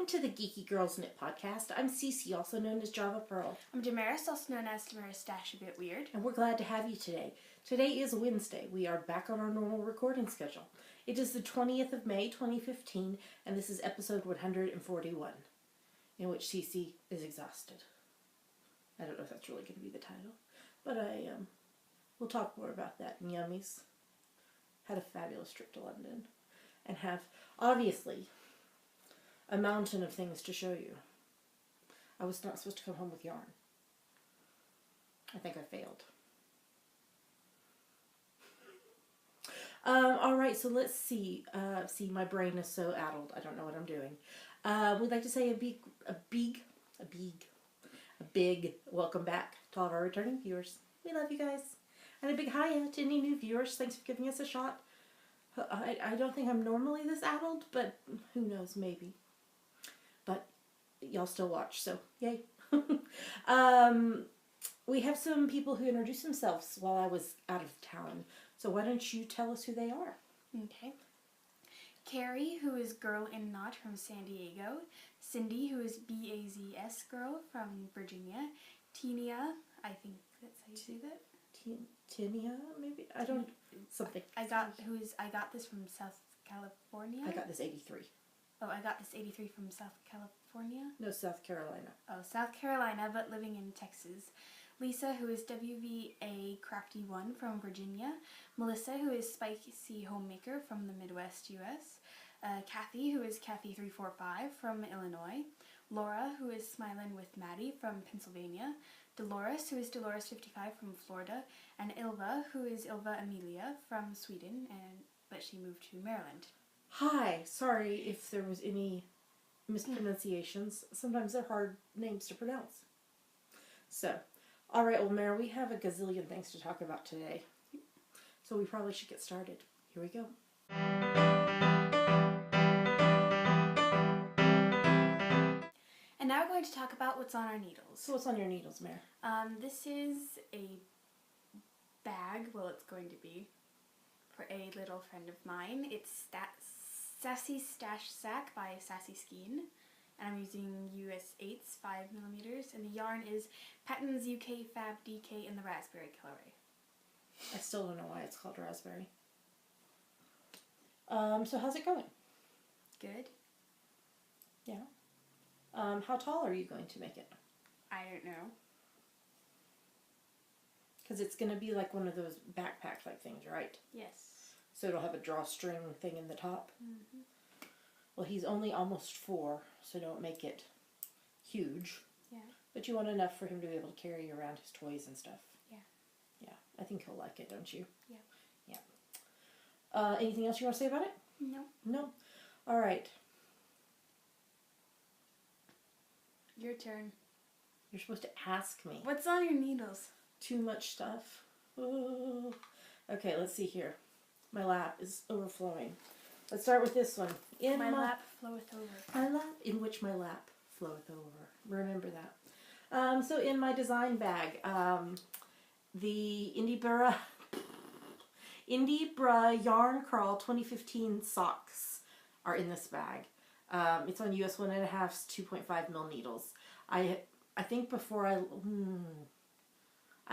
Welcome to the Geeky Girls Knit Podcast. I'm Cece, also known as Java Pearl. I'm Damaris, also known as Damaris Dash a Bit Weird. And we're glad to have you today. Today is Wednesday. We are back on our normal recording schedule. It is the 20th of May, 2015, and this is episode 141, in which Cece is exhausted. I don't know if that's really going to be the title, but we'll talk more about that in Yummies. Had a fabulous trip to London, and have, obviously, a mountain of things to show you. I was not supposed to come home with yarn. I think I failed. Alright, so let's see. See, my brain is so addled. I don't know what I'm doing. We'd like to say a big welcome back to all of our returning viewers. We love you guys. And a big hi to any new viewers. Thanks for giving us a shot. I don't think I'm normally this addled, but who knows, maybe. But y'all still watch, so yay. We have some people who introduced themselves while I was out of town. So why don't you tell us who they are? Okay. Carrie, who is Girl in Knot from San Diego. Cindy, who is BAZS Girl from Virginia. Tinia, I think that's how you say that. Tinia, maybe? I don't, something. I got this from South California. I got this 83. Oh, I got this 83 from South California? No, South Carolina. Oh, South Carolina, but living in Texas. Lisa, who is WVA Crafty 1 from Virginia. Melissa, who is Spicy Homemaker from the Midwest, US. Kathy, who is Kathy345 from Illinois. Laura, who is Smilin' with Maddie from Pennsylvania. Dolores, who is Dolores55 from Florida. And Ilva, who is Ilva Amelia from Sweden, but she moved to Maryland. Hi, sorry if there was any mispronunciations. Sometimes they're hard names to pronounce. So, alright, well, Mare, we have a gazillion things to talk about today. So we probably should get started. Here we go. And now we're going to talk about what's on our needles. So what's on your needles, Mare? This is a bag, well, it's going to be, for a little friend of mine. It's Sassy Stash Sack by Sassy Skeen, and I'm using US 8s 5mm, and the yarn is Patton's UK Fab DK in the raspberry colorway. I still don't know why it's called raspberry. So how's it going? Good. Yeah. How tall are you going to make it? I don't know. Because it's going to be like one of those backpack type things, right? Yes. So it'll have a drawstring thing in the top. Mm-hmm. Well, he's only almost 4, so don't make it huge. Yeah. But you want enough for him to be able to carry around his toys and stuff. Yeah. Yeah, I think he'll like it, don't you? Yeah. Yeah. Anything else you want to say about it? No. No? All right. Your turn. You're supposed to ask me. What's on your needles? Too much stuff. Oh. Okay, let's see here. My lap is overflowing. Let's start with this one. My lap floweth over. My lap, in which my lap floweth over. Remember that. So in my design bag, the Indie Bra Yarn Crawl 2015 socks are in this bag. It's on US 1.5's 2.5mm needles. I think before I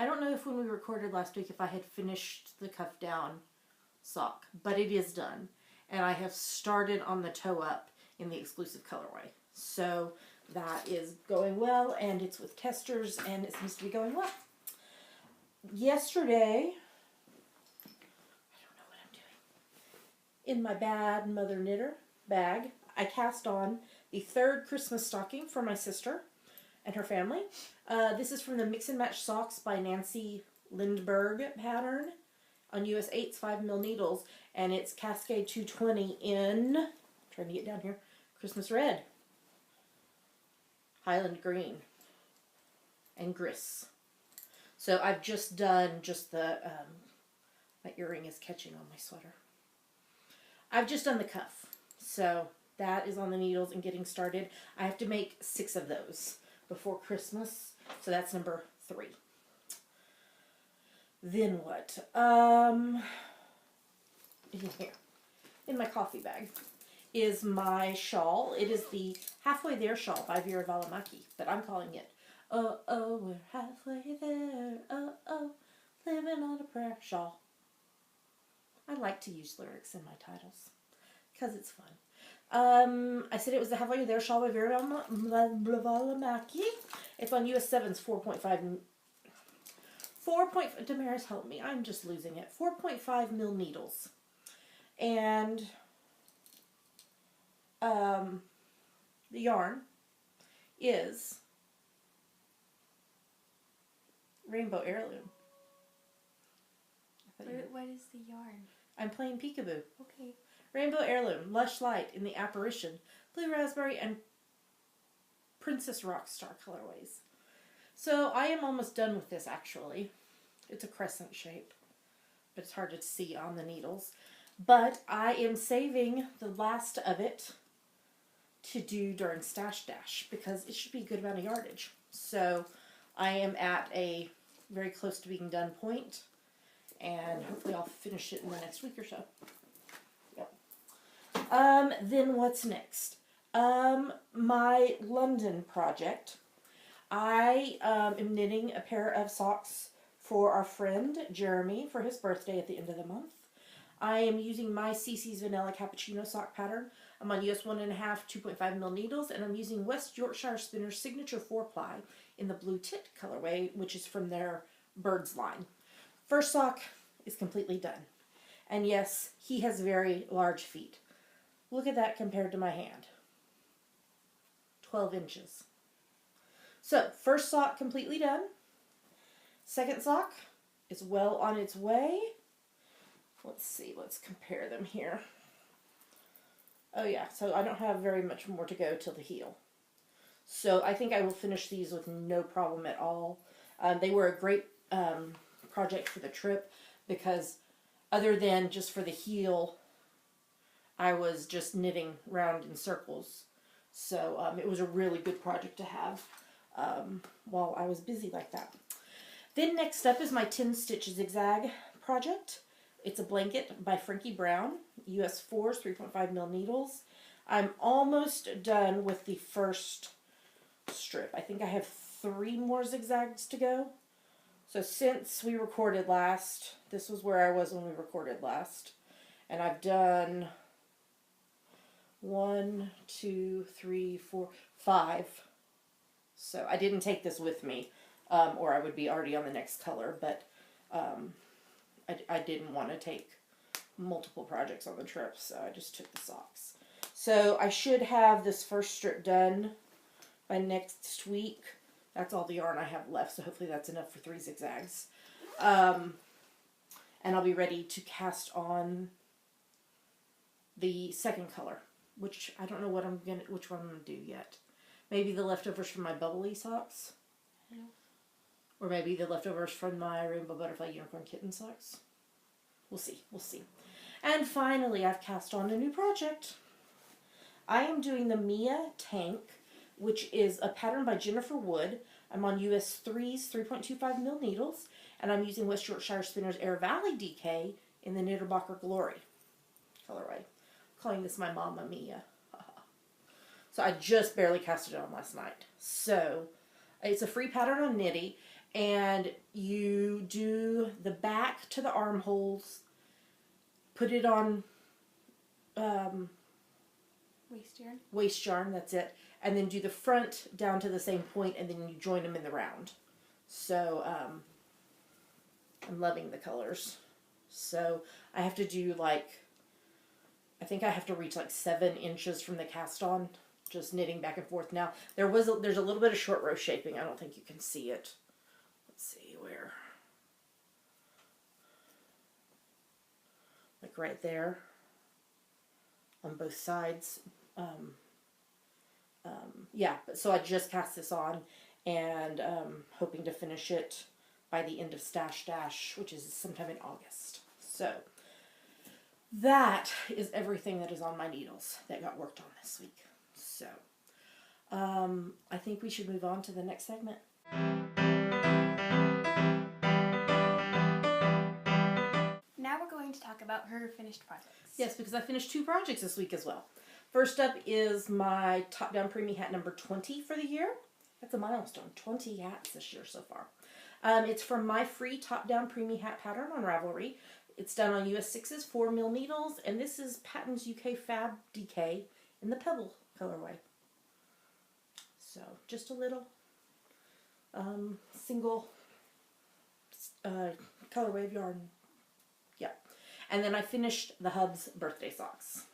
don't know if when we recorded last week if I had finished the cuff down sock, but it is done. And I have started on the toe up in the exclusive colorway. So that is going well, and it's with testers, and it seems to be going well. Yesterday, I don't know what I'm doing. In my Bad Mother Knitter bag, I cast on the 3rd Christmas stocking for my sister and her family. This is from the Mix and Match Socks by Nancy Lindbergh pattern on US 8's 5mm needles, and it's Cascade 220 in, trying to get down here, Christmas Red, Highland Green, and Gris. So I've just done the, my earring is catching on my sweater. I've just done the cuff, so that is on the needles and getting started. I have to make 6 of those before Christmas, so that's number 3. Then what? In here, in my coffee bag. is my shawl. It is the Halfway There shawl by Vera Valimaki, but I'm calling it Oh, oh, we're halfway there, oh, oh, living on a prayer shawl. I like to use lyrics in my titles, because it's fun. I said it was the Halfway There shawl by Vera Valimaki. It's on US 7's 4.5. Damaris, help me. I'm just losing it. 4.5 mil needles. And the yarn is Rainbow Heirloom. What is the yarn? I'm playing peekaboo. Okay. Rainbow Heirloom, Lush Light in the Apparition, Blue Raspberry, and Princess Rockstar colorways. So I am almost done with this, actually. It's a crescent shape, but it's hard to see on the needles. But I am saving the last of it to do during Stash Dash, because it should be a good amount of yardage. So I am at a very close to being done point, and hopefully I'll finish it in the next week or so. Yep. Then what's next? My London project. I am knitting a pair of socks for our friend Jeremy for his birthday at the end of the month. I am using my CC's Vanilla Cappuccino sock pattern. I'm on US 1.5 2.5 mil needles, and I'm using West Yorkshire Spinner's Signature 4-ply in the Blue Tit colorway, which is from their Birds line. First sock is completely done. And yes, he has very large feet. Look at that compared to my hand. 12 inches. So, first sock completely done. Second sock is well on its way. Let's see, let's compare them here. Oh yeah, so I don't have very much more to go till the heel. So I think I will finish these with no problem at all. They were a great project for the trip, because other than just for the heel, I was just knitting round in circles. So it was a really good project to have while I was busy like that. Then next up is my 10 Stitch Zigzag project. It's a blanket by Frankie Brown, US 4's 3.5 mil needles. I'm almost done with the first strip. I think I have 3 more zigzags to go. So since we recorded last, this was where I was when we recorded last. And I've done 1, 2, 3, 4, 5. So I didn't take this with me, or I would be already on the next color, but I didn't want to take multiple projects on the trip, so I just took the socks. So I should have this first strip done by next week. That's all the yarn I have left, so hopefully that's enough for 3 zigzags. And I'll be ready to cast on the second color, which I don't know which one I'm gonna do yet. Maybe the leftovers from my bubbly socks. No. Or maybe the leftovers from my Rainbow Butterfly Unicorn Kitten socks. We'll see. We'll see. And finally, I've cast on a new project. I am doing the Mia Tank, which is a pattern by Jennifer Wood. I'm on US 3's 3.25 mil needles, and I'm using West Yorkshire Spinner's Air Valley DK in the Knitterbocker Glory colorway. I'm calling this my Mama Mia. So I just barely cast it on last night. So it's a free pattern on Knitty, and you do the back to the armholes, put it on waist yarn, that's it, and then do the front down to the same point, and then you join them in the round. So I'm loving the colors. So I have to do I think I have to reach 7 inches from the cast on, just knitting back and forth. Now there's a little bit of short row shaping. I don't think you can see it. Let's see where. Right there on both sides. Yeah, so I just cast this on, and hoping to finish it by the end of Stash Dash, which is sometime in August. So that is everything that is on my needles that got worked on this week. So I think we should move on to the next segment. Now we're going to talk about her finished projects. Yes, because I finished 2 projects this week as well. First up is my top-down preemie hat number 20 for the year. That's a milestone. 20 hats this year so far. It's from my free top-down preemie hat pattern on Ravelry. It's done on US 6s, 4mm needles, and this is Patton's UK Fab DK in the Pebble colorway. So, just a little single colorway of yarn. Yep. And then I finished the Hub's birthday socks.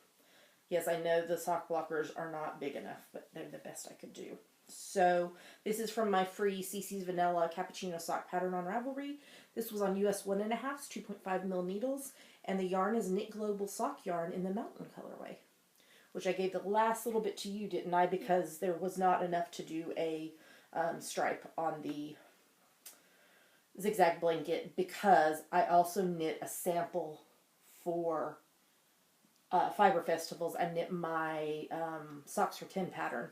Yes, I know the sock blockers are not big enough, but they're the best I could do. So, this is from my free CC's Vanilla Cappuccino sock pattern on Ravelry. This was on US 1.5, 2.5mm needles, and the yarn is Knit Global sock yarn in the Mountain colorway, which I gave the last little bit to you, didn't I? Because there was not enough to do a stripe on the zigzag blanket, because I also knit a sample for Fiber Festivals. I knit my Socks for 10 pattern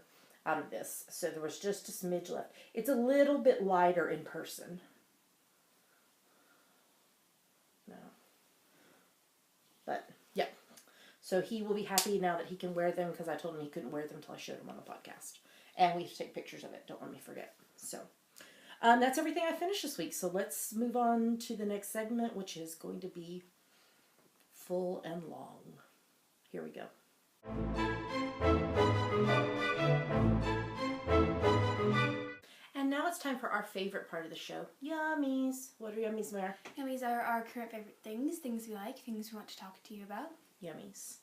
out of this. So there was just a smidge left. It's a little bit lighter in person. No. But, yeah. So he will be happy now that he can wear them, because I told him he couldn't wear them until I showed him on the podcast. And we have to take pictures of it. Don't let me forget. So, that's everything I finished this week. So let's move on to the next segment, which is going to be full and long. Here we go. And now it's time for our favorite part of the show, Yummies. What are Yummies, Mare? Yummies are our current favorite things we like, things we want to talk to you about. Yummies.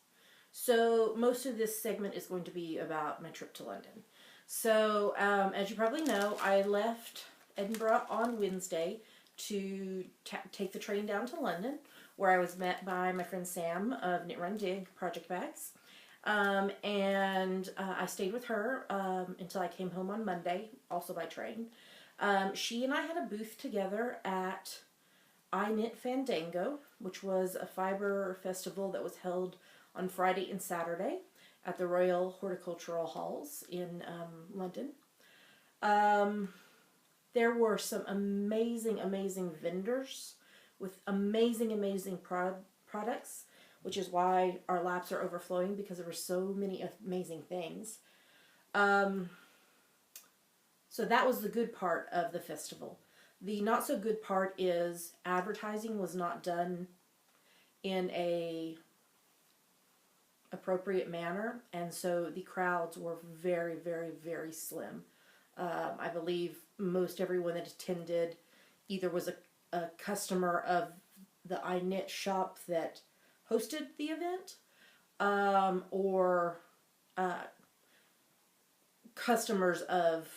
So most of this segment is going to be about my trip to London. So as you probably know, I left Edinburgh on Wednesday to take the train down to London, where I was met by my friend Sam of Knit Run Dig Project Bags. And I stayed with her until I came home on Monday, also by train. She and I had a booth together at I Knit Fandango, which was a fiber festival that was held on Friday and Saturday at the Royal Horticultural Halls in London. There were some amazing, amazing vendors with amazing, amazing products, which is why our laps are overflowing, because there were so many amazing things. So that was the good part of the festival. The not so good part is advertising was not done in a appropriate manner, and so the crowds were very, very, very slim. I believe most everyone that attended either was a customer of the iKnit shop that hosted the event, or customers of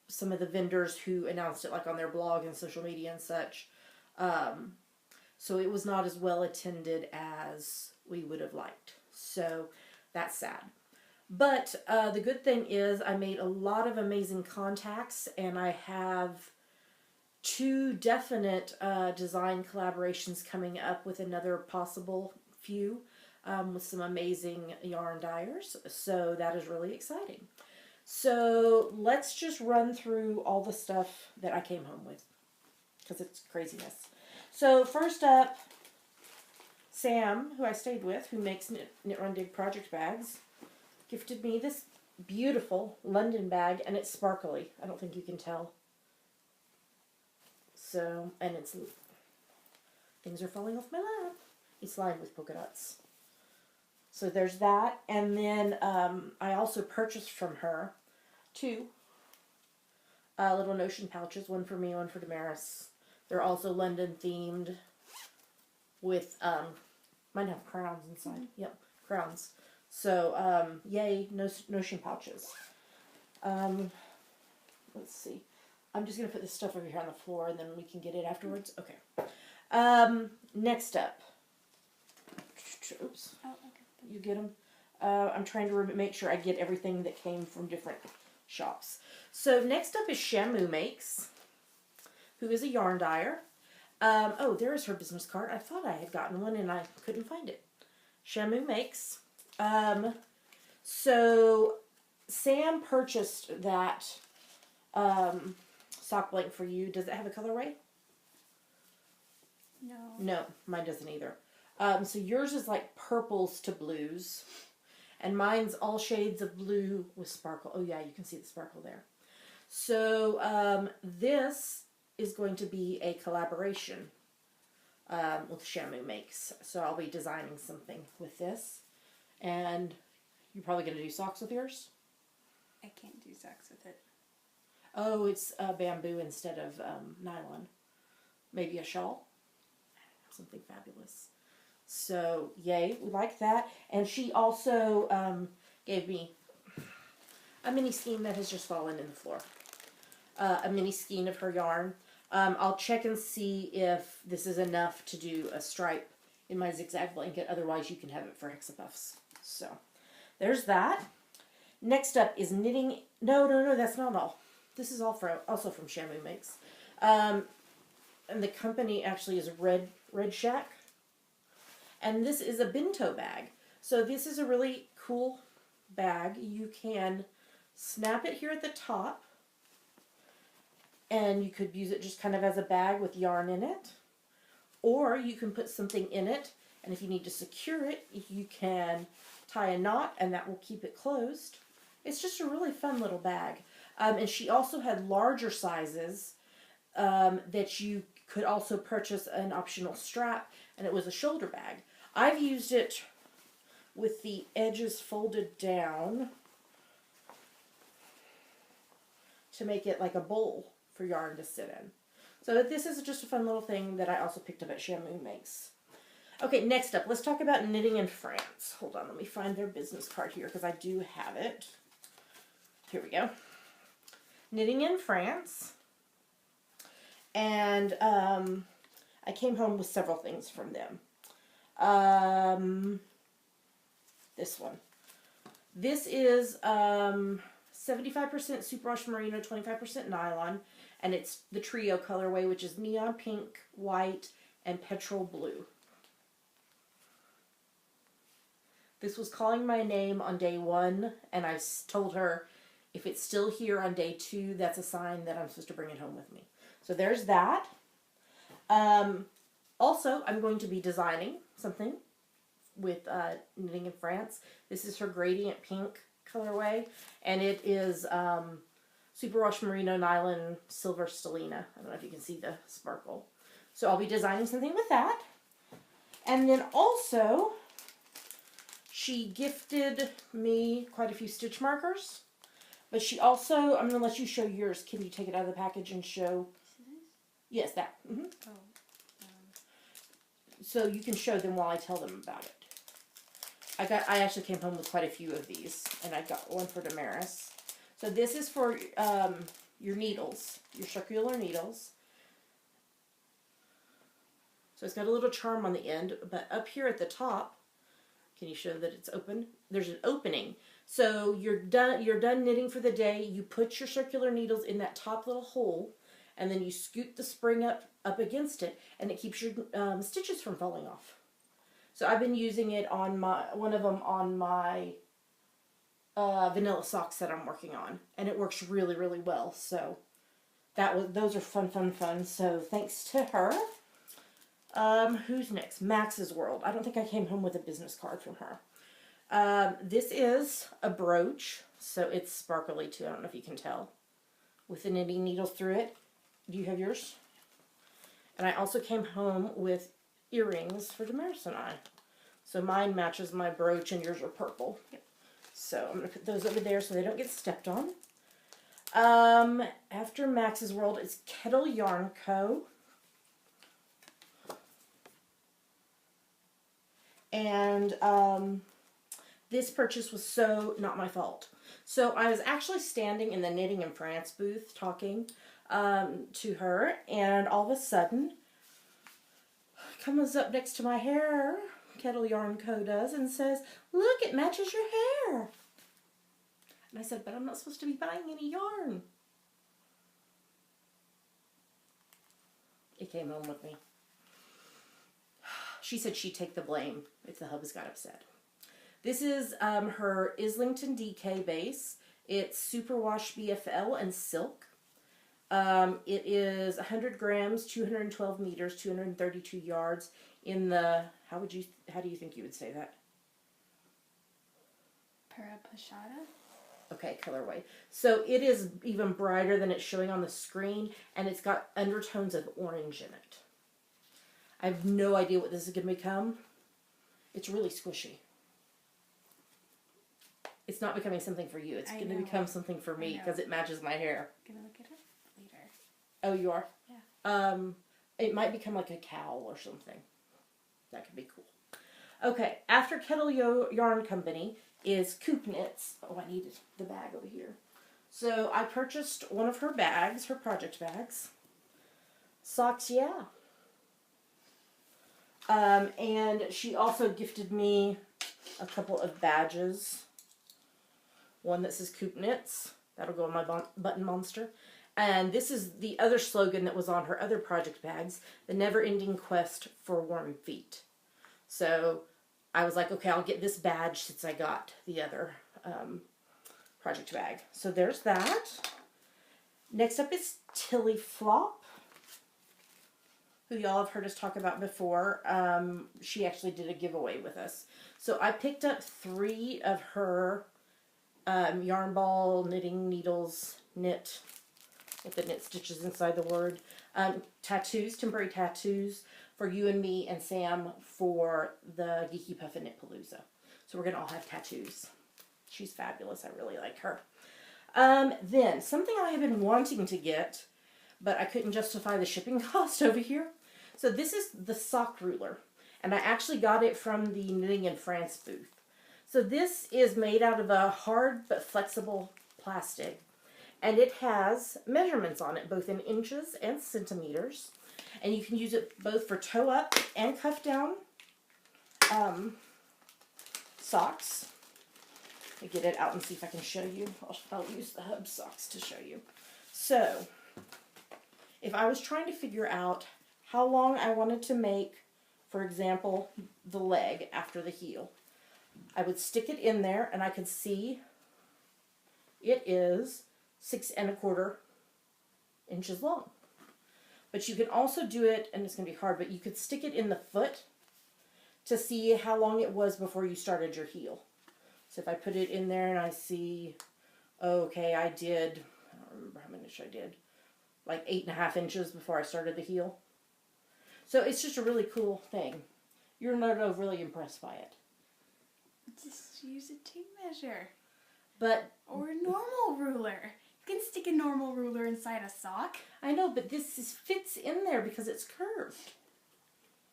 some of the vendors who announced it, like on their blog and social media and such. So it was not as well attended as we would have liked. So that's sad. But the good thing is I made a lot of amazing contacts, and I have 2 definite design collaborations coming up with another possible few with some amazing yarn dyers. So that is really exciting. So let's just run through all the stuff that I came home with, because it's craziness. So first up, Sam, who I stayed with, who makes Knit Run Dig Project Bags, gifted me this beautiful London bag, and it's sparkly. I don't think you can tell. So, and it's, things are falling off my lap. It's lined with polka dots. So there's that, and then I also purchased from her 2 little Notion pouches, one for me, one for Damaris. They're also London themed with, mine have crowns inside. Yep, crowns. So, yay, Notion pouches. Let's see. I'm just going to put this stuff over here on the floor, and then we can get it afterwards. Okay. Next up. Oops. Oh, okay. You get them? I'm trying to make sure I get everything that came from different shops. So next up is Shamu Makes, who is a yarn dyer. Oh, there is her business card. I thought I had gotten one and I couldn't find it. Shamu Makes. So Sam purchased that sock blanket for you. Does it have a colorway? No. No, mine doesn't either. So yours is like purples to blues. And mine's all shades of blue with sparkle. Oh yeah, you can see the sparkle there. So this is going to be a collaboration with Shamu Makes. So I'll be designing something with this. And you're probably going to do socks with yours? I can't do socks with it. Oh, it's bamboo instead of nylon. Maybe a shawl? Something fabulous. So, yay, we like that. And she also gave me a mini skein that has just fallen in the floor. A mini skein of her yarn. I'll check and see if this is enough to do a stripe in my zigzag blanket. Otherwise, you can have it for hexapuffs. So, there's that. Next up is knitting. No, that's not all. This is also from Shamu Makes. And the company actually is Red Shack. And this is a bento bag. So this is a really cool bag. You can snap it here at the top. And you could use it just kind of as a bag with yarn in it. Or you can put something in it. And if you need to secure it, you can tie a knot and that will keep it closed. It's just a really fun little bag. And she also had larger sizes that you could also purchase an optional strap. And it was a shoulder bag. I've used it with the edges folded down to make it like a bowl for yarn to sit in. So this is just a fun little thing that I also picked up at Shamu Makes. Okay, next up, let's talk about knitting in France. Hold on, let me find their business card here because I do have it. Here we go. Knitting in France. And I came home with several things from them. This one. This is 75% superwash merino, 25% nylon, and it's the trio colorway, which is neon pink, white, and petrol blue. This was calling my name on day 1, and I told her if it's still here on day 2, that's a sign that I'm supposed to bring it home with me. So there's that. Also, I'm going to be designing something with Knitting in France. This is her gradient pink colorway, and it is superwash merino nylon silver stellina. I don't know if you can see the sparkle. So I'll be designing something with that. And then also, she gifted me quite a few stitch markers. But she also, I'm going to let you show yours. Can you take it out of the package and show? Yes, that. Mm-hmm. Oh. So you can show them while I tell them about it. I actually came home with quite a few of these, and I got one for Damaris. So this is for your needles, your circular needles. So it's got a little charm on the end, but up here at the top, can you show that it's open? There's an opening. So you're done knitting for the day. You put your circular needles in that top little hole, and then you scoot the spring up against it, and it keeps your stitches from falling off. So I've been using it on one of them on my vanilla socks that I'm working on, and it works really, really well. So those are fun. So thanks to her. Who's next? Max's World. I don't think I came home with a business card from her. This is a brooch, so it's sparkly too. I don't know if you can tell, with the knitting needles through it. Do you have yours? And I also came home with earrings for Damaris and I. So mine matches my brooch and yours are purple. Yep. So I'm going to put those over there so they don't get stepped on. After Max's World, it's Kettle Yarn Co. And this purchase was so not my fault. So I was actually standing in the Knitting in France booth talking to her, and all of a sudden comes up next to my hair, Kettle Yarn Co. does, and says, "Look, it matches your hair." And I said, "But I'm not supposed to be buying any yarn." It came home with me. She said she'd take the blame if the hubs got upset. This is her Islington DK base. It's superwash BFL and silk. It is 100 grams, 212 meters, 232 yards in the, how do you think you would say that? Terrapashada. Okay, colorway. So it is even brighter than it's showing on the screen, and it's got undertones of orange in it. I have no idea what this is going to become. It's really squishy. It's not becoming something for you. It's going to become something for me because it matches my hair. I'm going to look at it later. Oh, you are? Yeah. It might become like a cowl or something. That could be cool. Okay, after Kettle Yarn Company is Coop Knits. Oh, I needed the bag over here. So I purchased one of her bags, her project bags. Socks, yeah. And she also gifted me a couple of badges. One that says Coop Knits. That'll go on my button monster. And this is the other slogan that was on her other project bags. The never-ending quest for warm feet. So I was like, okay, I'll get this badge since I got the other project bag. So there's that. Next up is Tilly Flop, who y'all have heard us talk about before. She actually did a giveaway with us. So I picked up 3 of her yarn ball knitting needles, knit, with the knit stitches inside the word, tattoos, temporary tattoos, for you and me and Sam for the Geeky Puff and Knit Palooza. So we're going to all have tattoos. She's fabulous. I really like her. Then, something I have been wanting to get, but I couldn't justify the shipping cost over here. So this is the sock ruler. And I actually got it from the Knitting in France booth. So this is made out of a hard but flexible plastic. And it has measurements on it, both in inches and centimeters. And you can use it both for toe up and cuff down socks. Let me get it out and see if I can show you. I'll use the hub socks to show you. So, if I was trying to figure out how long I wanted to make, for example, the leg after the heel, I would stick it in there and I could see it is 6 1/4 inches long. But you can also do it, and it's going to be hard, but you could stick it in the foot to see how long it was before you started your heel. So if I put it in there and I see, okay, I don't remember how much I did, like 8 1/2 inches before I started the heel. So it's just a really cool thing. You're not overly impressed by it. Just use a tape measure. But or a normal ruler. You can stick a normal ruler inside a sock. I know, but this fits in there because it's curved.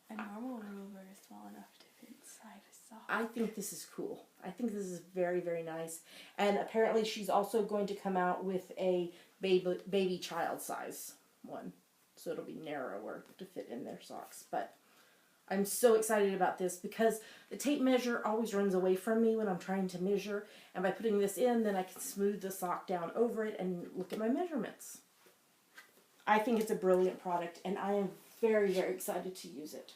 A normal ruler is small enough to fit inside a sock. I think this is cool. I think this is very, very nice. And apparently she's also going to come out with a baby child size one. So it'll be narrower to fit in their socks. But I'm so excited about this because the tape measure always runs away from me when I'm trying to measure. And by putting this in, then I can smooth the sock down over it and look at my measurements. I think it's a brilliant product and I am very, very excited to use it.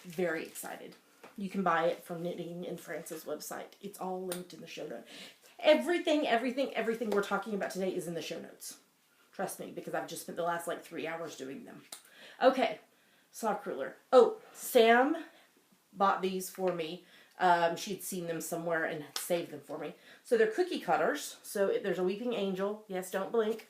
Very excited. You can buy it from Knitting in France's website. It's all linked in the show notes. Everything we're talking about today is in the show notes. Trust me, because I've just spent the last 3 hours doing them. Okay, sock ruler. Oh, Sam bought these for me. She'd seen them somewhere and had saved them for me. So they're cookie cutters. So there's a weeping angel. Yes, don't blink.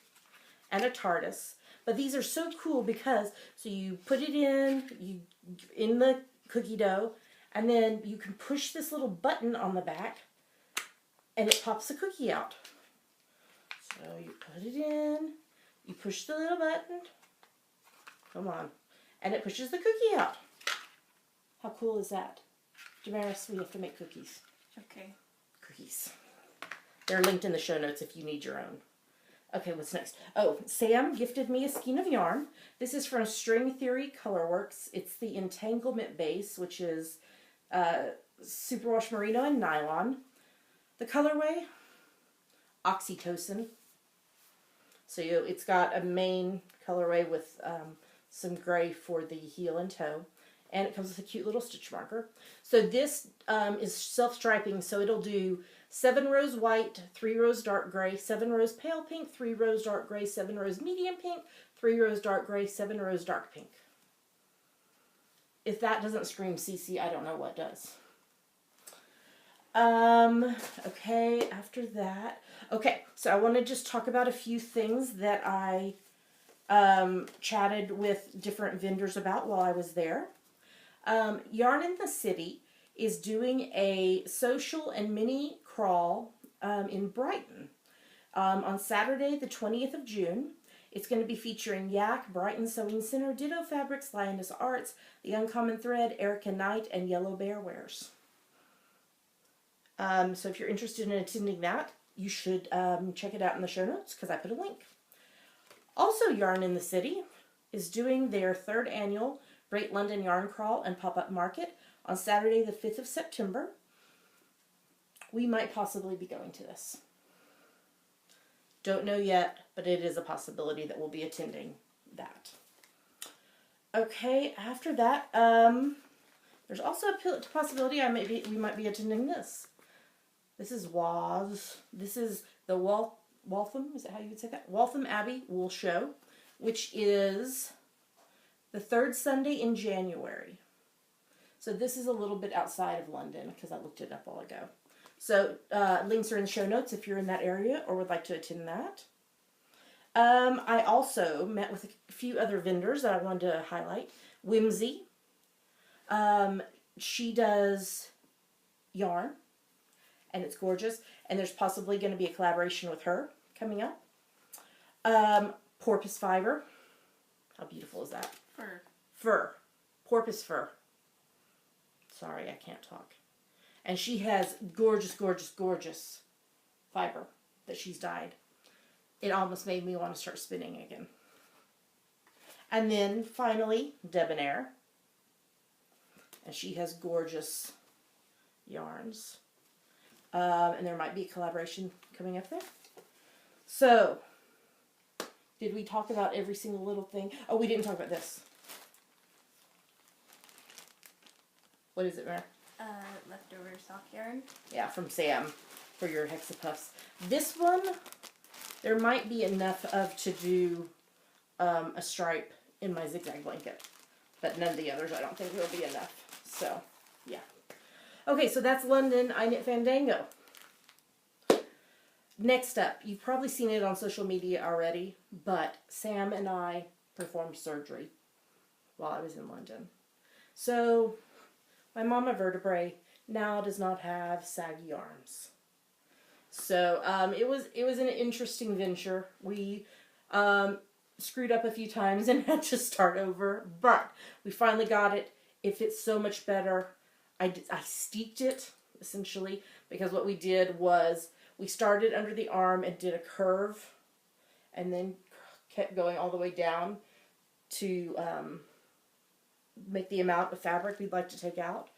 And a TARDIS. But these are so cool because, so you put it in the cookie dough, and then you can push this little button on the back, and it pops the cookie out. So you put it in, you push the little button, come on, and it pushes the cookie out. How cool is that? Damaris, we have to make cookies. Okay. Cookies. They're linked in the show notes if you need your own. Okay, what's next? Oh, Sam gifted me a skein of yarn. This is from String Theory Colorworks. It's the Entanglement Base, which is superwash merino and nylon. The colorway, Oxytocin. So it's got a main colorway with some gray for the heel and toe. And it comes with a cute little stitch marker. So this is self-striping, so it'll do 7 rows white, 3 rows dark gray, 7 rows pale pink, 3 rows dark gray, 7 rows medium pink, 3 rows dark gray, 7 rows dark pink. If that doesn't scream CC, I don't know what does. Okay, after that. Okay, so I want to just talk about a few things that I chatted with different vendors about while I was there. Yarn in the City is doing a social and mini crawl in Brighton on Saturday, the 20th of June. It's going to be featuring Yak, Brighton Sewing Center, Ditto Fabrics, Lioness Arts, The Uncommon Thread, Erica Knight, and Yellow Bear Wares. So if you're interested in attending that, you should check it out in the show notes because I put a link. Also, Yarn in the City is doing their 3rd annual Great London Yarn Crawl and Pop-Up Market on Saturday the 5th of September. We might possibly be going to this. Don't know yet, but it is a possibility that we'll be attending that. Okay, after that, there's also a possibility we might be attending this. This is WAS. This is the Waltham, is that how you would say that? Waltham Abbey Wool Show, which is the 3rd Sunday in January. So this is a little bit outside of London because I looked it up a while ago. So links are in the show notes if you're in that area or would like to attend that. I also met with a few other vendors that I wanted to highlight. Whimsy. She does yarn, and it's gorgeous. And there's possibly going to be a collaboration with her coming up. Porpoise Fiber. How beautiful is that? Fur. Porpoise fur. Sorry, I can't talk. And she has gorgeous, gorgeous, gorgeous fiber that she's dyed. It almost made me want to start spinning again. And then finally, Debonair. And she has gorgeous yarns. And there might be a collaboration coming up there. So, did we talk about every single little thing? Oh, we didn't talk about this. What is it, Mare? Leftover sock yarn. Yeah, from Sam for your hexapuffs. This one, there might be enough of to do a stripe in my zigzag blanket. But none of the others I don't think will be enough. So, yeah. Okay, so that's London I Knit Fandango. Next up, you've probably seen it on social media already, but Sam and I performed surgery while I was in London. So, my mama vertebrae now does not have saggy arms. So, it was an interesting venture. We screwed up a few times and had to start over, but we finally got it. It fits so much better. I steeked it, essentially, because what we did was we started under the arm and did a curve and then kept going all the way down to make the amount of fabric we'd like to take out.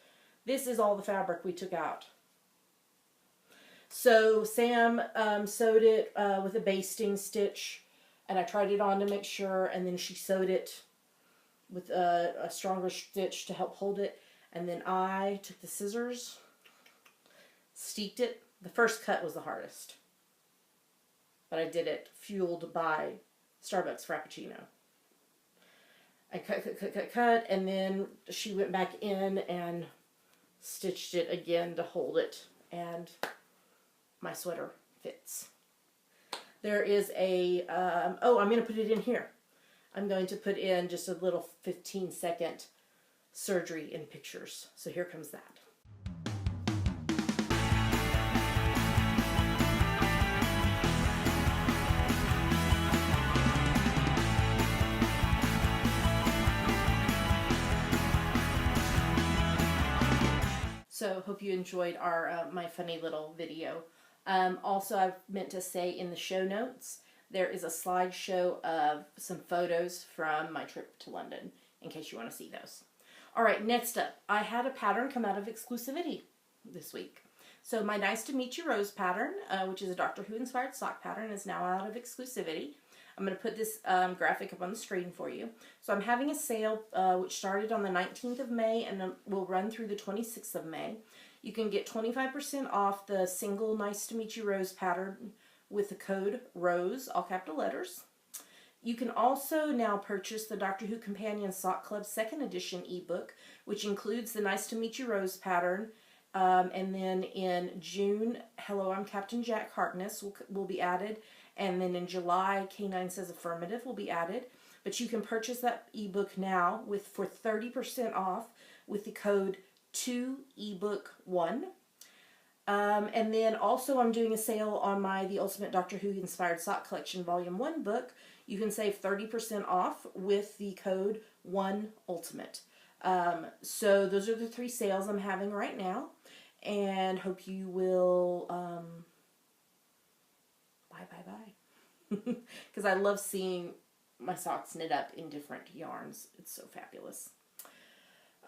This is all the fabric we took out. So Sam sewed it with a basting stitch, and I tried it on to make sure, and then she sewed it with a stronger stitch to help hold it. And then I took the scissors, steeked it. The first cut was the hardest, but I did it fueled by Starbucks Frappuccino. I cut, and then she went back in and stitched it again to hold it, and my sweater fits. There is a, I'm going to put it in here. I'm going to put in just a little 15-second surgery in pictures. So here comes that. So hope you enjoyed our my funny little video. Also, I've meant to say in the show notes, there is a slideshow of some photos from my trip to London, in case you want to see those. All right, next up, I had a pattern come out of exclusivity this week. So my Nice to Meet You Rose pattern, which is a Doctor Who inspired sock pattern, is now out of exclusivity. I'm going to put this graphic up on the screen for you. So I'm having a sale which started on the 19th of May and will run through the 26th of May. You can get 25% off the single Nice to Meet You Rose pattern with the code ROSE, all capital letters. You can also now purchase the Doctor Who Companion Sock Club 2nd edition ebook, which includes the Nice to Meet You Rose pattern, And then in June, Hello, I'm Captain Jack Harkness will be added. And then in July, K9 Says Affirmative will be added. But you can purchase that ebook now for 30% off with the code 2ebook1. And then also I'm doing a sale on the Ultimate Doctor Who Inspired Sock Collection Volume 1 book. You can save 30% off with the code 1ULTIMATE. So those are the 3 sales I'm having right now. And hope you will buy. Because I love seeing my socks knit up in different yarns. It's so fabulous.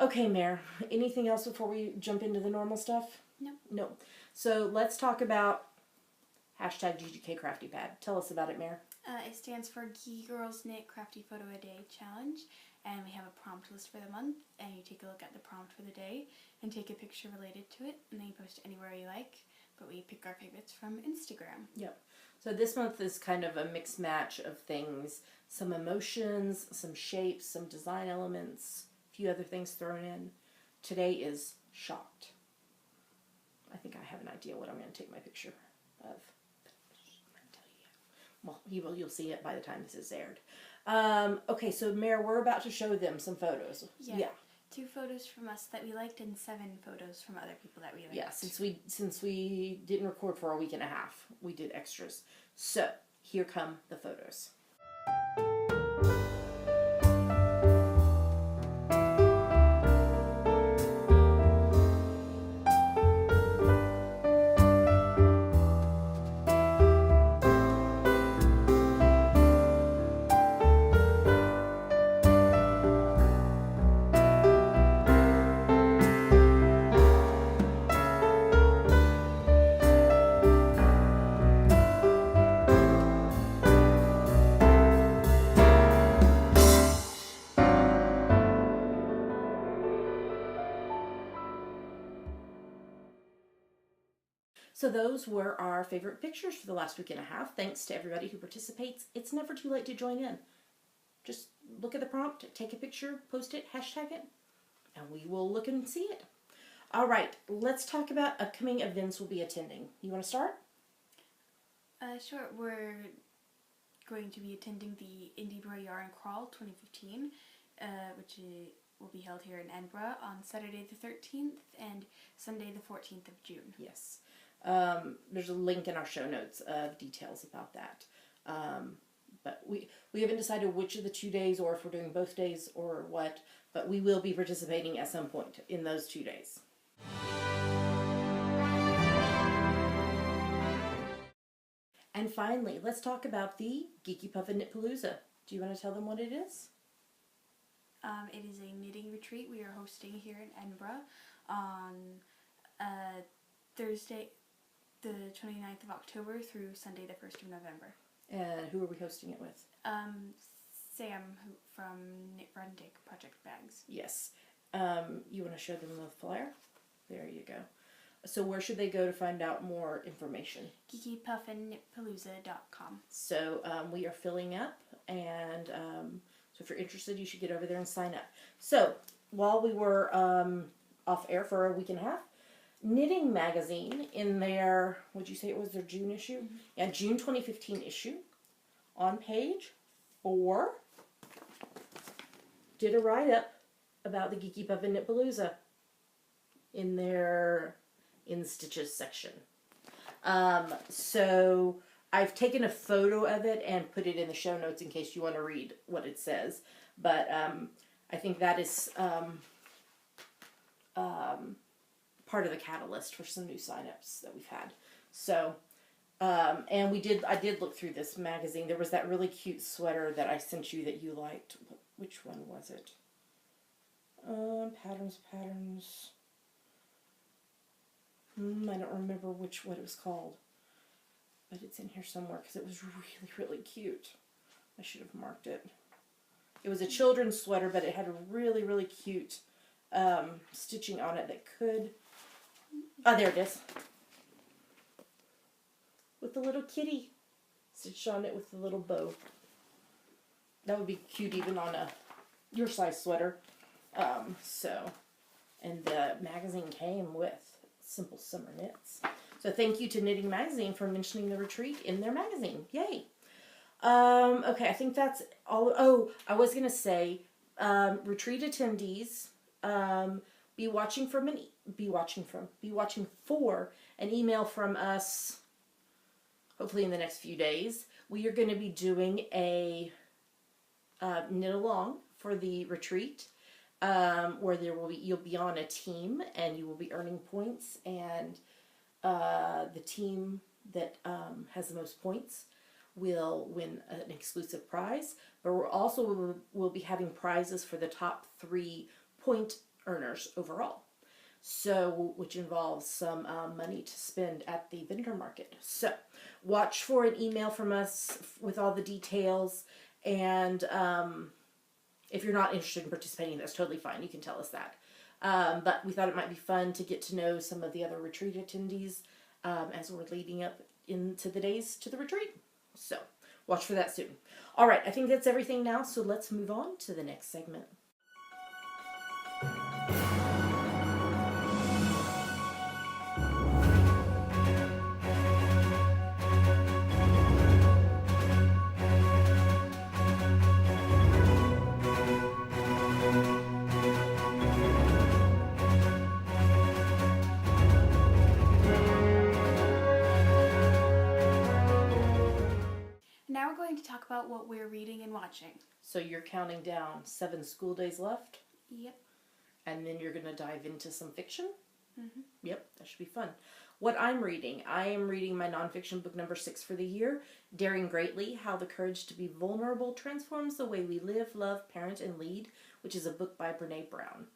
Okay, Mare, anything else before we jump into the normal stuff? No. So let's talk about hashtag GGK Crafty Pad. Tell us about it, Mare. It stands for Geeky Girls Knit Crafty Photo a Day Challenge, and we have a prompt list for the month, and you take a look at the prompt for the day and take a picture related to it, and then you post it anywhere you like, but we pick our favorites from Instagram. Yep. So this month is kind of a mixed match of things, some emotions, some shapes, some design elements, a few other things thrown in. Today is shocked. I think I have an idea what I'm going to take my picture of. I'm not tell you. Well, you'll see it by the time this is aired. Okay, so Mare, we're about to show them some photos. Yeah. 2 photos from us that we liked and 7 photos from other people that we liked. Yeah, since we didn't record for a week and a half, we did extras. So here come the photos. So those were our favorite pictures for the last week and a half. Thanks to everybody who participates. It's never too late to join in. Just look at the prompt, take a picture, post it, hashtag it, and we will look and see it. All right, let's talk about upcoming events we'll be attending. You want to start? Sure. We're going to be attending the Indieborough Yarn Crawl 2015, which will be held here in Edinburgh on Saturday the 13th and Sunday the 14th of June. Yes. There's a link in our show notes of details about that. But we haven't decided which of the 2 days or if we're doing both days or what, but we will be participating at some point in those 2 days. And finally, let's talk about the Geeky Puffin Knit Palooza. Do you want to tell them what it is? It is a knitting retreat we are hosting here in Edinburgh on Thursday, the 29th of October through Sunday, the 1st of November. And who are we hosting it with? Sam from Knit Run Dig Project Bags. Yes. You want to show them the flyer? There you go. So where should they go to find out more information? GeekyPuffinKnitPalooza.com. So we are filling up, and so if you're interested, you should get over there and sign up. So while we were off air for a week and a half, Knitting Magazine in their, would you say it was their June issue? Mm-hmm. Yeah, June 2015 issue, on page 4, did a write-up about the Geeky Puffin Knit Palooza in their In Stitches section. So I've taken a photo of it and put it in the show notes in case you want to read what it says. But I think that is part of the catalyst for some new signups that we've had. So, and I did look through this magazine. There was that really cute sweater that I sent you that you liked. Which one was it? Patterns. I don't remember what it was called. But it's in here somewhere because it was really, really cute. I should have marked it. It was a children's sweater, but it had a really, really cute stitching on it that could... Oh, there it is. With the little kitty stitched on it with the little bow. That would be cute even on your size sweater. And the magazine came with simple summer knits. So thank you to Knitting Magazine for mentioning the retreat in their magazine. Yay! Okay, I think that's all. Oh, I was gonna say, retreat attendees, be watching for an email from us. Hopefully in the next few days, we are going to be doing a knit along for the retreat, where you'll be on a team and you will be earning points, and the team that has the most points will win an exclusive prize. But we'll be having prizes for the top 3 point earners overall. So, which involves some money to spend at the vendor market. So, watch for an email from us with all the details. And if you're not interested in participating, that's totally fine. You can tell us that. But we thought it might be fun to get to know some of the other retreat attendees as we're leading up into the days to the retreat. So, watch for that soon. All right, I think that's everything now. So, let's move on to the next segment. Now we're going to talk about what we're reading and watching. So you're counting down 7 school days left? Yep. And then you're going to dive into some fiction? Mm-hmm. Yep, that should be fun. What I'm reading, I am reading my nonfiction book number 6 for the year, Daring Greatly, How the Courage to be Vulnerable Transforms the Way We Live, Love, Parent, and Lead, which is a book by Brene Brown.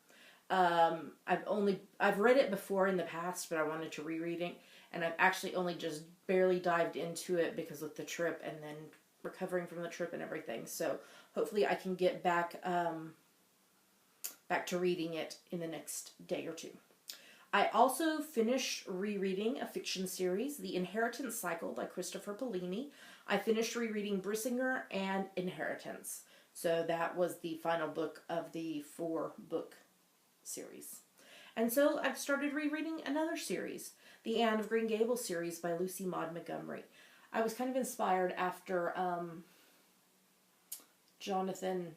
I've read it before in the past, but I wanted to reread it, and I've actually only just barely dived into it because of the trip and then recovering from the trip and everything. So hopefully I can get back to reading it in the next day or 2. I also finished rereading a fiction series, The Inheritance Cycle by Christopher Paolini. I finished rereading Brissinger and Inheritance. So that was the final book of the 4-book series. And so I've started rereading another series, the Anne of Green Gables series by Lucy Maud Montgomery. I was kind of inspired after Jonathan,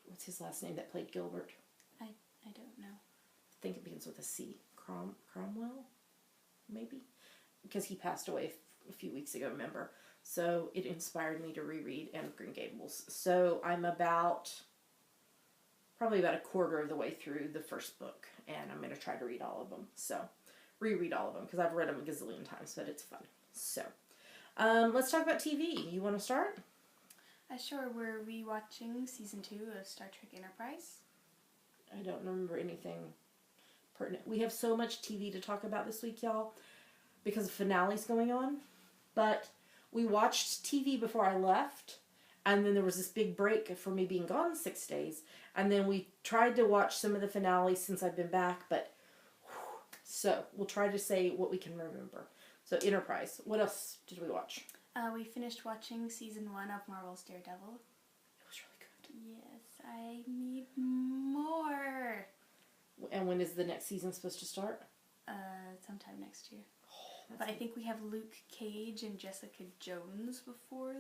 what's his last name that played Gilbert? I don't know. I think it begins with a C. Cromwell? Maybe? Because he passed away a few weeks ago, remember? So it inspired me to reread Anne of Green Gables. So I'm probably about a quarter of the way through the first book, and I'm going to try to read all of them. So, reread all of them, because I've read them a gazillion times, but it's fun. So, let's talk about TV. You want to start? Sure, we're rewatching season 2 of Star Trek Enterprise. I don't remember anything pertinent. We have so much TV to talk about this week, y'all, because of finales going on. But we watched TV before I left, and then there was this big break for me being gone 6 days. And then we tried to watch some of the finales since I've been back, but so we'll try to say what we can remember. So Enterprise. What else did we watch? We finished watching season 1 of Marvel's Daredevil. It was really good. Yes, I need more. And when is the next season supposed to start? Sometime next year. But I think we have Luke Cage and Jessica Jones before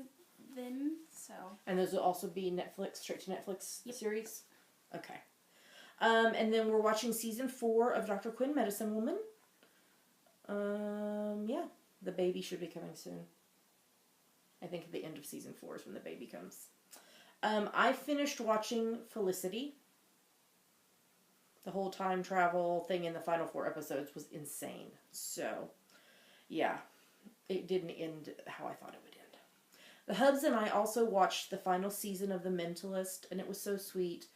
then, so. And those will also be Netflix, straight to Netflix series? Okay. And then we're watching season 4 of Dr. Quinn, Medicine Woman. Yeah, the baby should be coming soon. I think at the end of season 4 is when the baby comes. I finished watching Felicity. The whole time travel thing in the final 4 episodes was insane. So, yeah, it didn't end how I thought it would end. The Hubs and I also watched the final season of The Mentalist, and it was so sweet.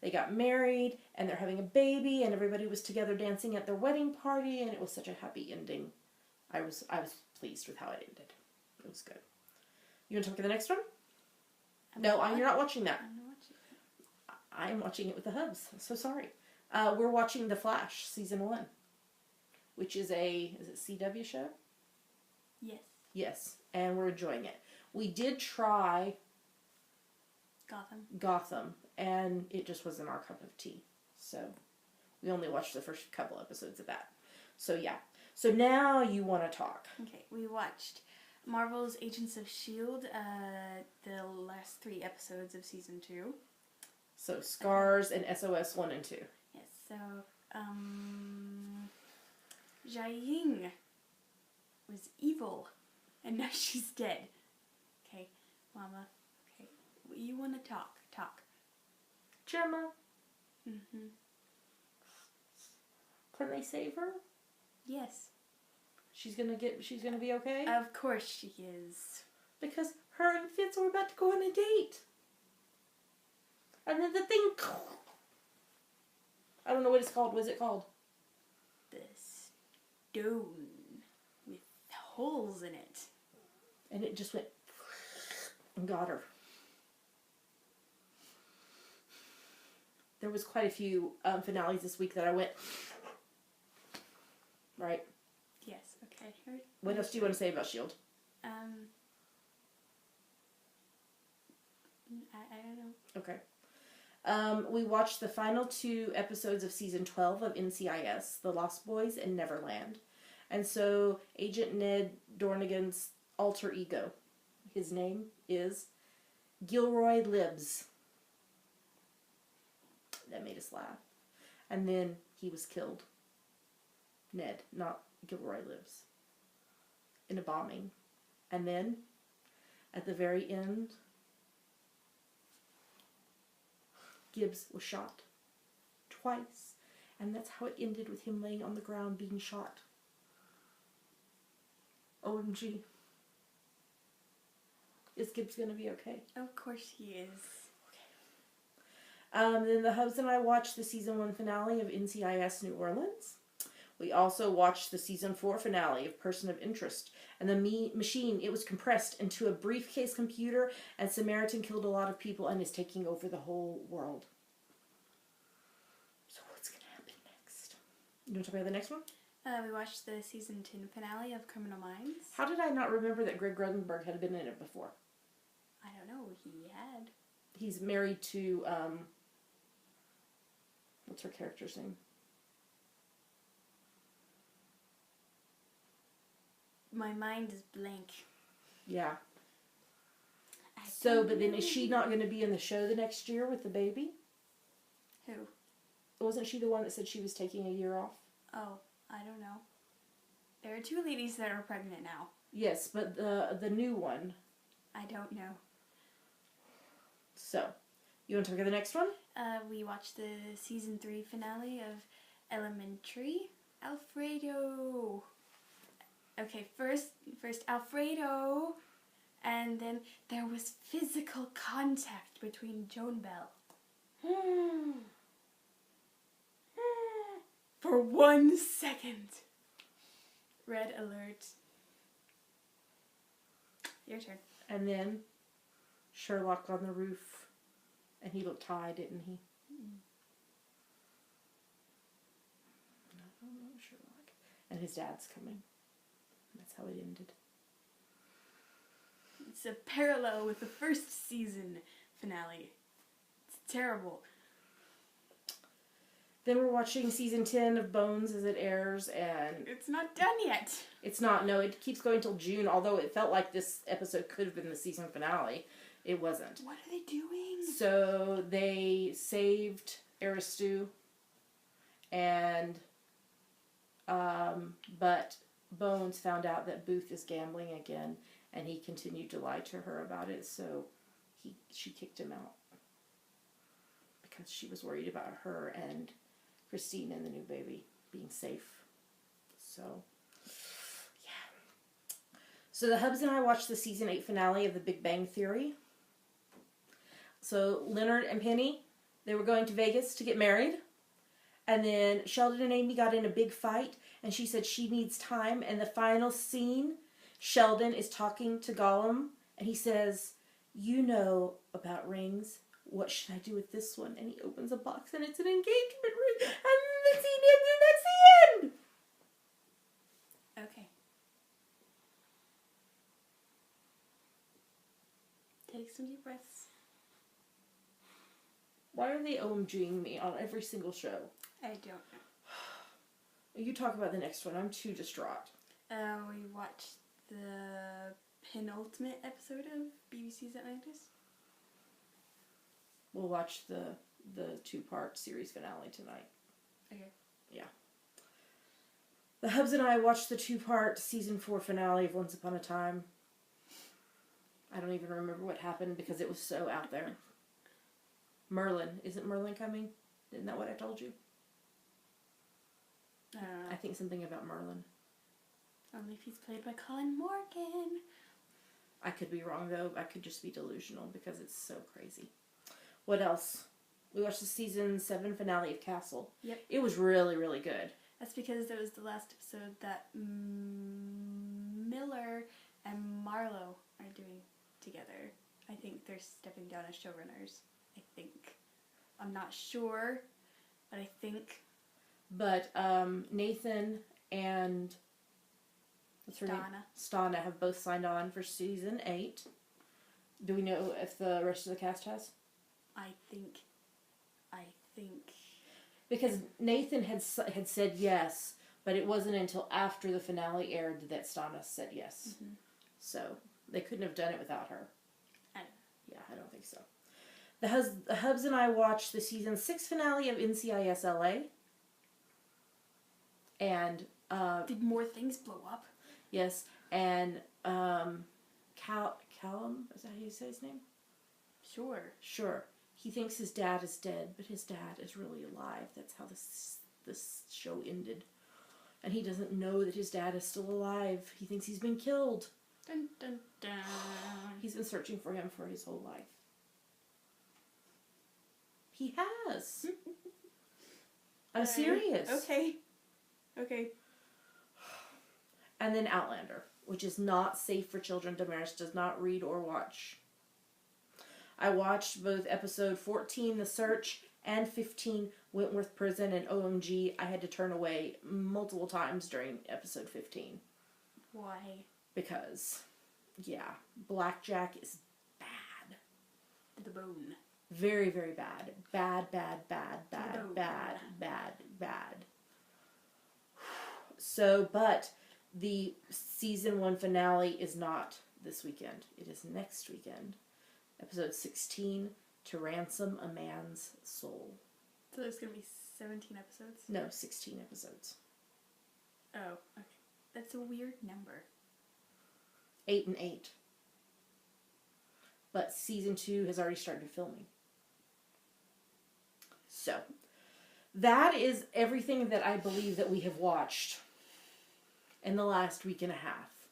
They got married, and they're having a baby, and everybody was together dancing at their wedding party, and it was such a happy ending. I was pleased with how it ended. It was good. You want to talk to the next one? You're not watching that. I'm not watching it. I'm watching it with the Hubs. I'm so sorry. We're watching The Flash, season 1, which is is it CW show? Yes. Yes, and we're enjoying it. We did try Gotham, and it just wasn't our cup of tea. So We only watched the first couple episodes of that. So yeah. So now you want to talk. Okay, we watched Marvel's Agents of S.H.I.E.L.D., the last 3 episodes of season 2. So Scars and SOS 1 and 2. Yes, so, Jia-Ying was evil, and now she's dead. Okay, Mama, okay, you want to talk. Gemma, Mm-hmm. can they save her? Yes. She's gonna be okay? Of course she is. Because her and Fitz were about to go on a date. And then the thing... I don't know what it's called. What is it called? The stone with holes in it. And it just went... and got her. There was quite a few finales this week that I went... Right. Yes, okay. What else do you want to say about S.H.I.E.L.D.? I don't know. Okay. We watched the final 2 episodes of season 12 of NCIS, The Lost Boys and Neverland. And so Agent Ned Dornigan's alter ego, his name is Gilroy Libs. That made us laugh. And then he was killed. Ned, not Gilroy Libs. In a bombing. And then, at the very end, Gibbs was shot. Twice. And that's how it ended, with him laying on the ground being shot. OMG. Is Gibbs going to be okay? Of course he is. Then the hubs and I watched the season 1 finale of NCIS New Orleans. We also watched the season 4 finale of Person of Interest. And the machine, it was compressed into a briefcase computer, and Samaritan killed a lot of people and is taking over the whole world. So what's going to happen next? You want to talk about the next one? We watched the season 10 finale of Criminal Minds. How did I not remember that Greg Rodenberg had been in it before? I don't know, he had. He's married to, what's her character's name? My mind is blank. Yeah. So, but then is she not going to be in the show the next year with the baby? Who? Wasn't she the one that said she was taking a year off? Oh, I don't know. There are 2 ladies that are pregnant now. Yes, but the new one. I don't know. So, you want to talk about the next one? We watched the season 3 finale of Elementary. Alfredo. Okay, first Alfredo, and then there was physical contact between Joan Bell. For 1 second. Red alert. Your turn. And then Sherlock on the roof, and he looked high, didn't he? No, Sherlock. And his dad's coming. That's how it ended. It's a parallel with the first season finale. It's terrible. Then we're watching season 10 of Bones as it airs, and... It's not done yet. It's not, no, it keeps going till June, although it felt like this episode could have been the season finale. It wasn't. What are they doing? So they saved Aristu, and, but Bones found out that Booth is gambling again, and he continued to lie to her about it, so she kicked him out. Because she was worried about her and Christine and the new baby being safe. So, yeah. So the Hubs and I watched the season 8 finale of The Big Bang Theory. So Leonard and Penny, they were going to Vegas to get married. And then Sheldon and Amy got in a big fight, and she said she needs time. And the final scene, Sheldon is talking to Gollum, and he says, "You know about rings. What should I do with this one?" And he opens a box, and it's an engagement ring. And the scene ends, and that's the end. Okay. Take some deep breaths. Why are they OMGing me on every single show? I don't know. You talk about the next one. I'm too distraught. We watched the penultimate episode of BBC's Atlantis. We'll watch the 2-part series finale tonight. Okay. Yeah. The Hubs and I watched the 2-part season 4 finale of Once Upon a Time. I don't even remember what happened because it was so out there. Merlin. Isn't Merlin coming? Isn't that what I told you? I don't know. I think something about Merlin. Only if he's played by Colin Morgan. I could be wrong, though. I could just be delusional because it's so crazy. What else? We watched the season 7 finale of Castle. Yep. It was really, really good. That's because it was the last episode that Miller and Marlowe are doing together. I think they're stepping down as showrunners. I think. I'm not sure, but I think. But Nathan and what's her name? Stana have both signed on for season 8. Do we know if the rest of the cast has? I think. Because Nathan had said yes, but it wasn't until after the finale aired that Stana said yes. Mm-hmm. So they couldn't have done it without her. Yeah, I don't think so. The Hubs and I watched the season 6 finale of NCIS LA. And did more things blow up? Yes, and Callum, is that how you say his name? Sure. He thinks his dad is dead, but his dad is really alive. That's how this show ended. And he doesn't know that his dad is still alive. He thinks he's been killed. Dun, dun, dun. He's been searching for him for his whole life. He has. I'm serious. Okay. And then Outlander, which is not safe for children. Damaris does not read or watch. I watched both episode 14, The Search, and 15, Wentworth Prison, and OMG, I had to turn away multiple times during episode 15. Why? Because, yeah, Blackjack is bad. To the bone. Very, very bad. Bad. So, but the season 1 finale is not this weekend. It is next weekend. Episode 16, To Ransom a Man's Soul. So there's going to be 17 episodes? No, 16 episodes. Oh, okay. That's a weird number. 8 and 8. But season 2 has already started filming. So, that is everything that I believe that we have watched in the last week and a half.